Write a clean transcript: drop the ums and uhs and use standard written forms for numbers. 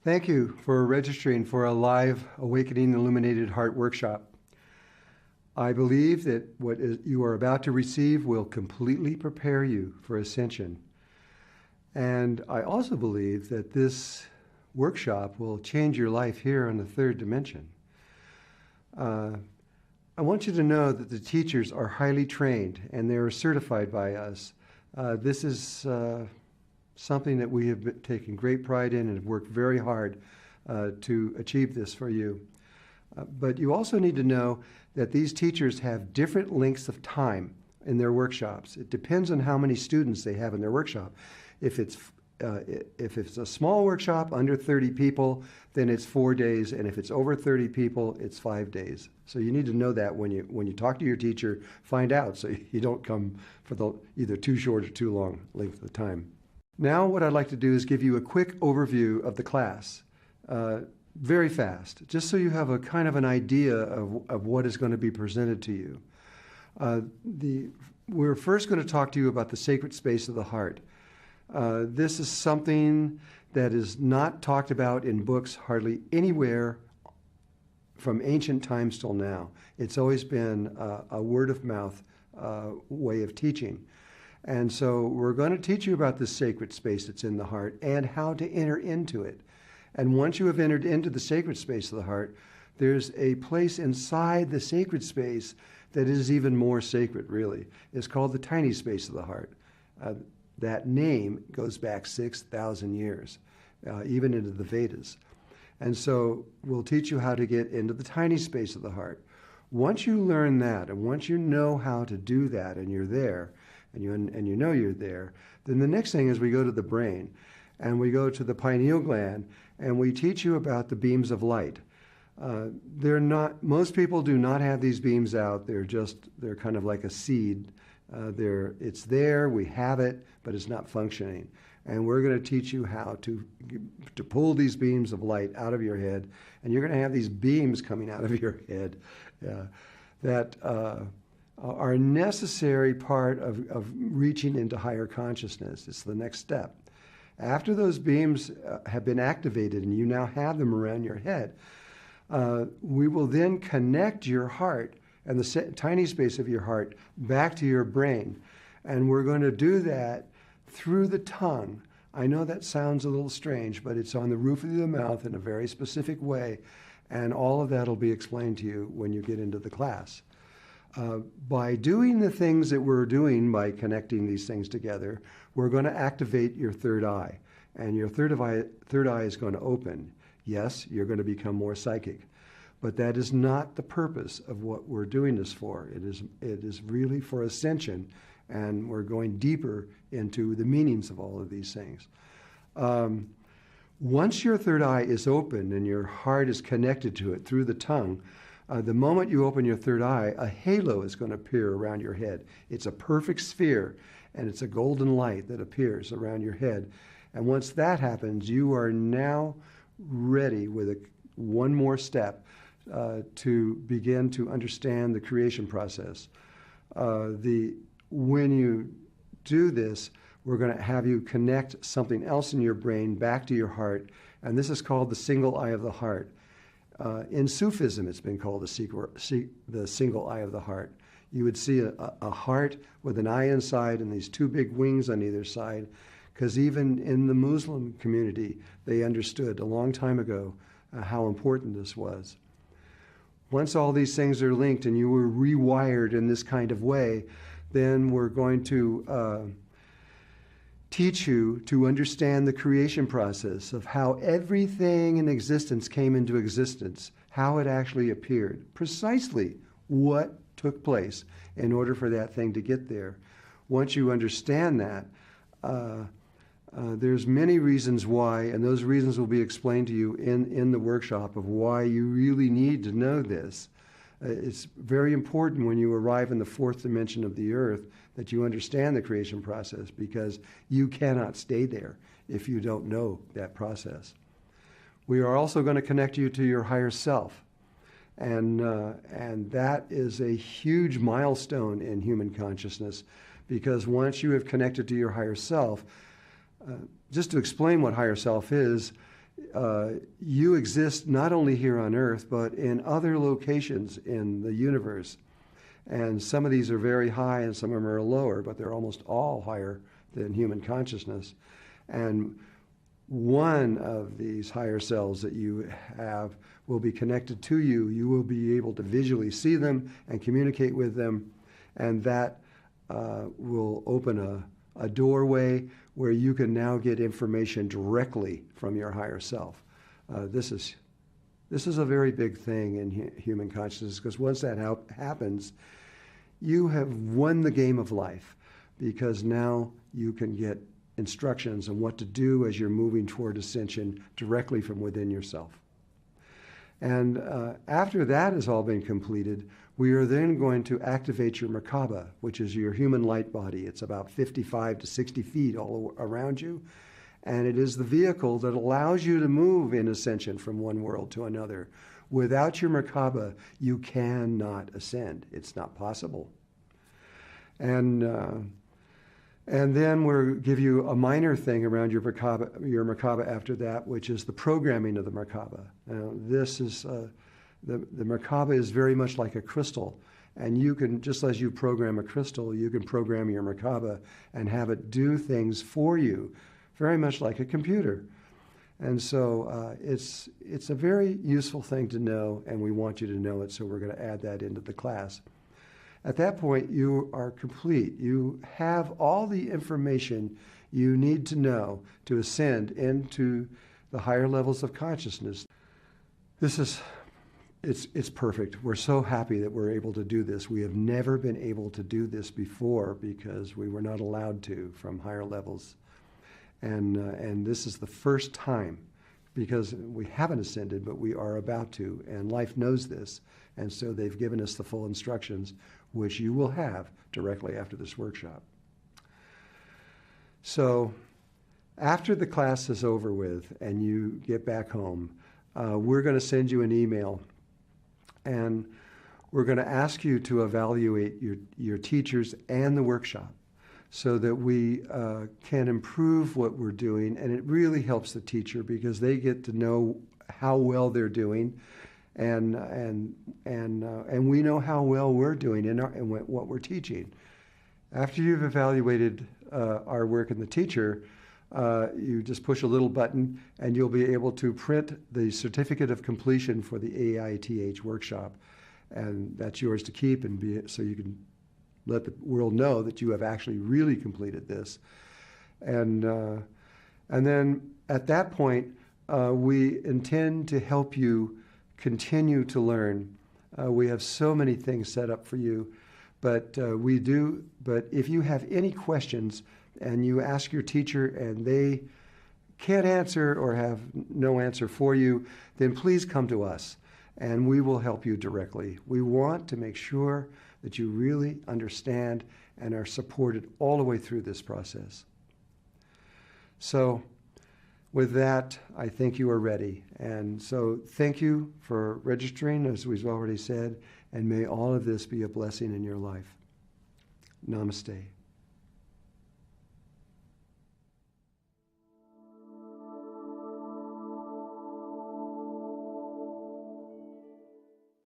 Thank you for registering for a live Awakening Illuminated Heart workshop. I believe that what you are about to receive will completely prepare you for ascension. And I also believe that this workshop will change your life here on the third dimension. I want you to know that the teachers are highly trained and they are certified by us. This is something that we have taken great pride in and have worked very hard to achieve this for you. But you also need to know that these teachers have different lengths of time in their workshops. It depends on how many students they have in their workshop. If it's a small workshop, under 30 people, then it's 4 days, and if it's over 30 people, it's 5 days. So you need to know that when you talk to your teacher, find out so you don't come for the either too short or too long length of time. Now what I'd like to do is give you a quick overview of the class, very fast, just so you have a kind of an idea of what is going to be presented to you. We're first going to talk to you about the sacred space of the heart. This is something that is not talked about in books hardly anywhere from ancient times till now. It's always been a word of mouth way of teaching. And so we're going to teach you about this sacred space that's in the heart and how to enter into it. And once you have entered into the sacred space of the heart, there's a place inside the sacred space that is even more sacred, really. It's called the tiny space of the heart. That name goes back 6,000 years, even into the Vedas. And so we'll teach you how to get into the tiny space of the heart. Once you learn that, and once you know how to do that, and you're there, and you know you're there, then the next thing is we go to the brain, and we go to the pineal gland, and we teach you about the beams of light. Most people do not have these beams out. They're kind of like a seed. It's there, we have it, but it's not functioning. And we're going to teach you how to pull these beams of light out of your head, and you're going to have these beams coming out of your head that are a necessary part of reaching into higher consciousness. It's the next step. After those beams have been activated and you now have them around your head, we will then connect your heart and the tiny space of your heart back to your brain. And we're going to do that through the tongue. I know that sounds a little strange, but it's on the roof of the mouth in a very specific way. And all of that will be explained to you when you get into the class. By doing the things that we're doing by connecting these things together, we're going to activate your third eye. And your third eye is going to open. Yes, you're going to become more psychic. But that is not the purpose of what we're doing this for. It is really for ascension, and we're going deeper into the meanings of all of these things. Once your third eye is open and your heart is connected to it through the tongue, the moment you open your third eye, a halo is going to appear around your head. It's a perfect sphere, and it's a golden light that appears around your head. And once that happens, you are now ready with one more step to begin to understand the creation process. When you do this, we're going to have you connect something else in your brain back to your heart, and this is called the single eye of the heart. In Sufism, it's been called the single eye of the heart. You would see a heart with an eye inside and these two big wings on either side, because even in the Muslim community, they understood a long time ago how important this was. Once all these things are linked and you were rewired in this kind of way, then we're going to teach you to understand the creation process of how everything in existence came into existence, how it actually appeared, precisely what took place in order for that thing to get there. Once you understand that, there's many reasons why, and those reasons will be explained to you in the workshop of why you really need to know this. It's very important when you arrive in the fourth dimension of the earth that you understand the creation process, because you cannot stay there if you don't know that process. We are also going to connect you to your higher self. And that is a huge milestone in human consciousness, because once you have connected to your higher self, just to explain what higher self is, you exist not only here on Earth, but in other locations in the universe. And some of these are very high and some of them are lower, but they're almost all higher than human consciousness. And one of these higher selves that you have will be connected to you. You will be able to visually see them and communicate with them, and that will open a doorway where you can now get information directly from your higher self. This is a very big thing in human consciousness, because once that happens, you have won the game of life, because now you can get instructions on what to do as you're moving toward ascension directly from within yourself. And after that has all been completed, we are then going to activate your Merkaba, which is your human light body. It's about 55 to 60 feet all around you. And it is the vehicle that allows you to move in ascension from one world to another. Without your Merkaba, you cannot ascend. It's not possible. And then we'll give you a minor thing around your Merkaba after that, which is the programming of the Merkaba. Now, this is the Merkaba is very much like a crystal, and you can, just as you program a crystal, you can program your Merkaba and have it do things for you, very much like a computer. And so it's a very useful thing to know, and we want you to know it, so we're going to add that into the class. At that point, you are complete. You have all the information you need to know to ascend into the higher levels of consciousness. It's perfect. We're so happy that we're able to do this. We have never been able to do this before because we were not allowed to from higher levels. And this is the first time, because we haven't ascended, but we are about to, and life knows this, and so they've given us the full instructions, which you will have directly after this workshop. So after the class is over with and you get back home, we're going to send you an email, and we're going to ask you to evaluate your teachers and the workshop so that we can improve what we're doing. And it really helps the teacher because they get to know how well they're doing, and we know how well we're doing in what we're teaching. After you've evaluated our work and the teacher, you just push a little button and you'll be able to print the certificate of completion for the AITH workshop, and that's yours to keep so you can let the world know that you have actually really completed this. And then at that point, we intend to help you continue to learn. We have so many things set up for you, but if you have any questions and you ask your teacher and they can't answer or have no answer for you, then please come to us and we will help you directly. We want to make sure that you really understand and are supported all the way through this process. So with that, I think you are ready. And so thank you for registering, as we've already said, and may all of this be a blessing in your life. Namaste.